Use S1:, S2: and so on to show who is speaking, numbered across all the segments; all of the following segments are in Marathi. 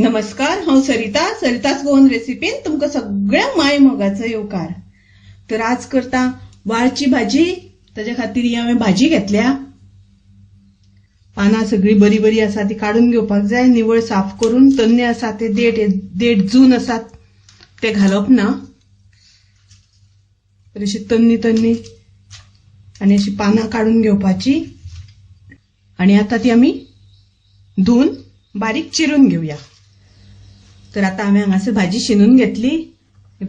S1: नमस्कार, हांव सरितास गोवन रेसिपीन तुमकां सगळ्या माय मोगाचो येवकार। तर आज करता वाळची भाजी। ताजे खातीर ही हांवें भाजी घेतल्या। पानां सगळी बरी बरी आसा ती काढून घेवपाक जाय। निवळ साफ करून तन्ने आसा ते देठ जून आसात ते घालप ना। तर अशी तन्नी आणि अशी पानां काढून घेवपाची आणि आता ती आमी धुवन बारीक चिरून घेऊया। तर आता हांवें हांगासर भाजी शिनून घेतली।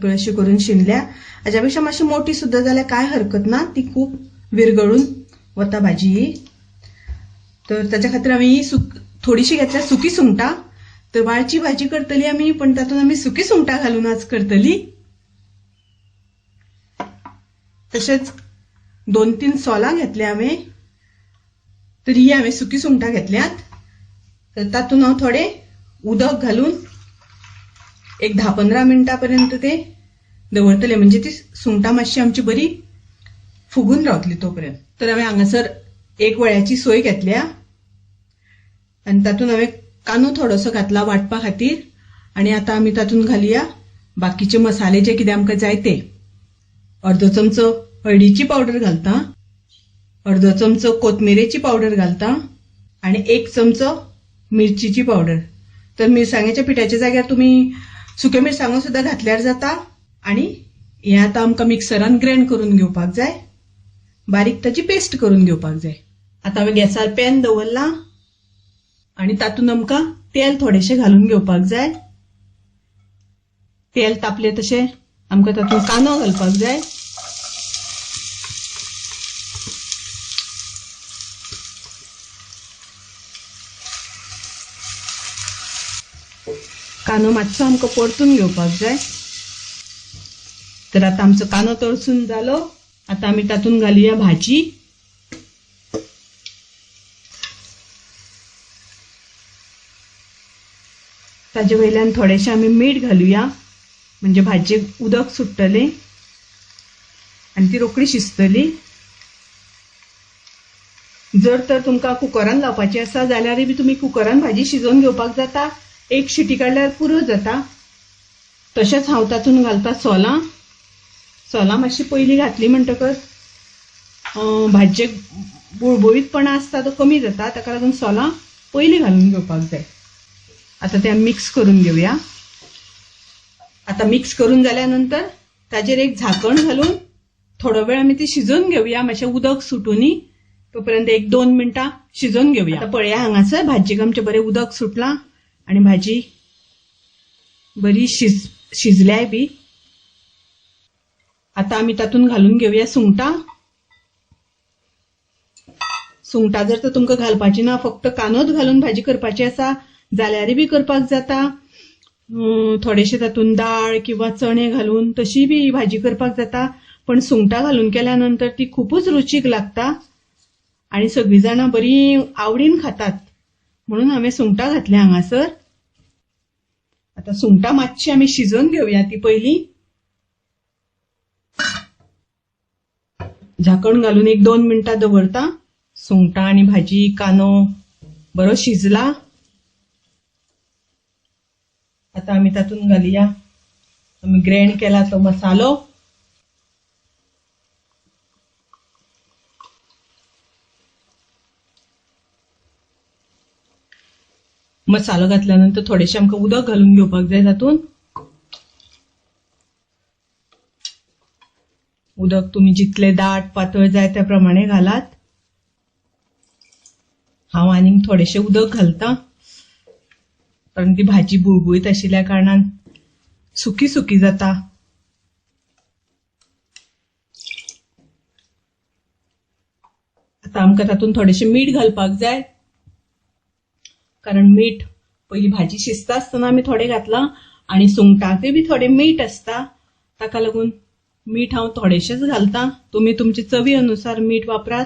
S1: अशी करून शिनल्या। हाच्यापेक्षा मातशी मोठी सुद्धा जाल्यार काय हरकत ना, ती खूप विरगळून वता भाजी ही। तर ताच्या खातीर हांवें ही थोडीशी घेतल्या सुकी सुंगटां। तर वाळची भाजी करतली आमी, पण तातूंत आमी सुकी सुंगटां घालून आज करतली। तशेंच 2-3 सोलां घेतल्या हांवें। तर ही हांवें सुकी सुंगटां घेतल्यात। तर तातूंत हांव थोडे उदक घालून एक 10-15 मिनटां पर्यंत ते दवरतले, म्हणजे ती सुंगटां मातशी आमची बरी फुगून रावतली तोपर्यंत। तर हांवें हांगासर एक वळ्याची सोय घेतल्या आणि तातूंत हांवें कांदो थोडोसो घातला वांटपा खातीर। आणि आता आमी तातूंत घालुया बाकीचे मसाले जे कितें आमकां जाय ते। अर्दो चमचो हळदीची पावडर घालता, अर्दो चमचो कोथमिरेची पावडर घालता आणि 1 चमचो मिरचीची पावडर। तर मिरसांगेच्या पिठाच्या जाग्यार तुम्ही सुके मिरसांगो सुद्धा घातल्यार जाता। आणि हे आता आमकां मिक्सरान ग्राइंड करून घेवपाक जाय, बारीक ताची पेस्ट करून घेवपाक जाय। आता हांवें गॅसार पॅन दवरला आणि तातूंत आमकां तेल थोडेशें घालून घेवपाक जाय। तेल तापले तशें आमकां तातूंत कांदो घालपाक जाय। कांदो मातसो आमकां परतून घेवपाक जाय। तर आता आमचो कांदो तळसून जालो। आता आमी तातूंत घालुया भाजी। ताजे वयल्यान थोडेशें आमी मीठ घालुया, म्हणजे भाजयेक उदक सुट्टलें आणि ती रोखडी शिजतली। जर तर तुमकां कुकरान लावपाची आसा जाल्यार बी तुमी कुकरान भाजी शिजोवन घेवपाक जाता। एक शिटी काडल्यार पुरो जाता। तशेंच हांव तातूंत घालता सोलां। सोलां मातशी पयलीं घातली म्हणटकच भाजयेक बुळबुळीतपणा आसता तो कमी जाता, ताका लागून सोलां पयलीं घालून घेवपाक जाय। आता ते मिक्स करून घेवया। आता मिक्स करून जाल्या नंतर ताजेर एक झाकण घालून थोडो वेळ आमी ती शिजोवन घेवया, मातशें उदक सुटुनी तोपर्यंत 1-2 मिनटां शिजोवन घेवया। आता पळया हांगासर भाजयेक आमचे बरें उदक सुटलां आणि भाजी बरी शिजल्याय बी। आता आमी तातूंत घालून घेवया सुंगटां। सुंगटां जर तर तुमकां घालपाची ना, फक्त कांदोच घालून भाजी करपाची आसा जाल्यार बी करपाक जाता। थोडेशे तातूंत दाळ किंवा चणे घालून तशी बी भाजी करपाक जाता, पण सुंगटां घालून केल्या नंतर ती खूपच रुचीक लागता आणि सगळी जाणां बरी आवडीन खातात, म्हणून हांवें सुंगटां घातल्या हांगासर। आता सुंगटां मातशी आमी शिजोवन घेवया ती पयलीं। झाकण घालून 1-2 मिनटां दवरता। सुंगटां आणि भाजी कांदो बरो शिजला। आता आमी तातूंत घालुया आमी ग्राइंड केला तो मसालो। मसालो घातल्यानंतर थोडेशें आमकां उदक घालून घेवपाक जाय तातूंत। उदक तुम्ही जितले दाट पातळ जाय त्या प्रमाणे घालात। हांव आनीक थोडेशें उदक घालता, कारण ती भाजी बुळबुळीत आशिल्ल्या कारणान सुकी सुकी जाता। आता आमकां तातूंत थोडेशें मीठ घालपाक जाय, कारण मीठ पयली भाजी शिजता आसतना आमी थोडे घातलां आणि सुंगटांकय बी थोडे मीठ आसता, ताका लागून मीठ हांव थोडेशेंच घालता। तुम्ही तुमचे चवी अनुसार मीठ वापरात।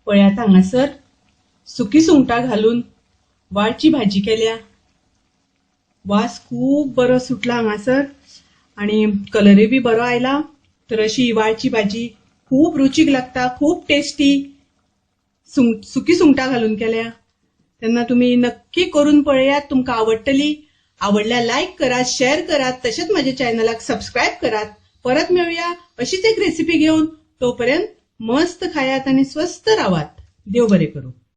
S1: पळयात हांगासर सुकी सुंगटां घालून वाळची भाजी केल्या। वास खूप बरो सुटला हांगासर आणि कलरय बी बरो आयला। तर अशी वाळची भाजी खूप रुचीक लागता, खूप टेस्टी सुकी सुंगटां घालून केल्या। तेन्ना तुम्ही नक्की करून पळयात, तुमकां आवडटली. आवडल्यार लायक करात, शेअर करात, तशेंच माझ्या चॅनलाक सबस्क्राईब करात. परत मिळूया अशीच एक रेसिपी घेऊन. तोपर्यंत मस्त खायात आणि स्वस्त राहात. देव बरे करू.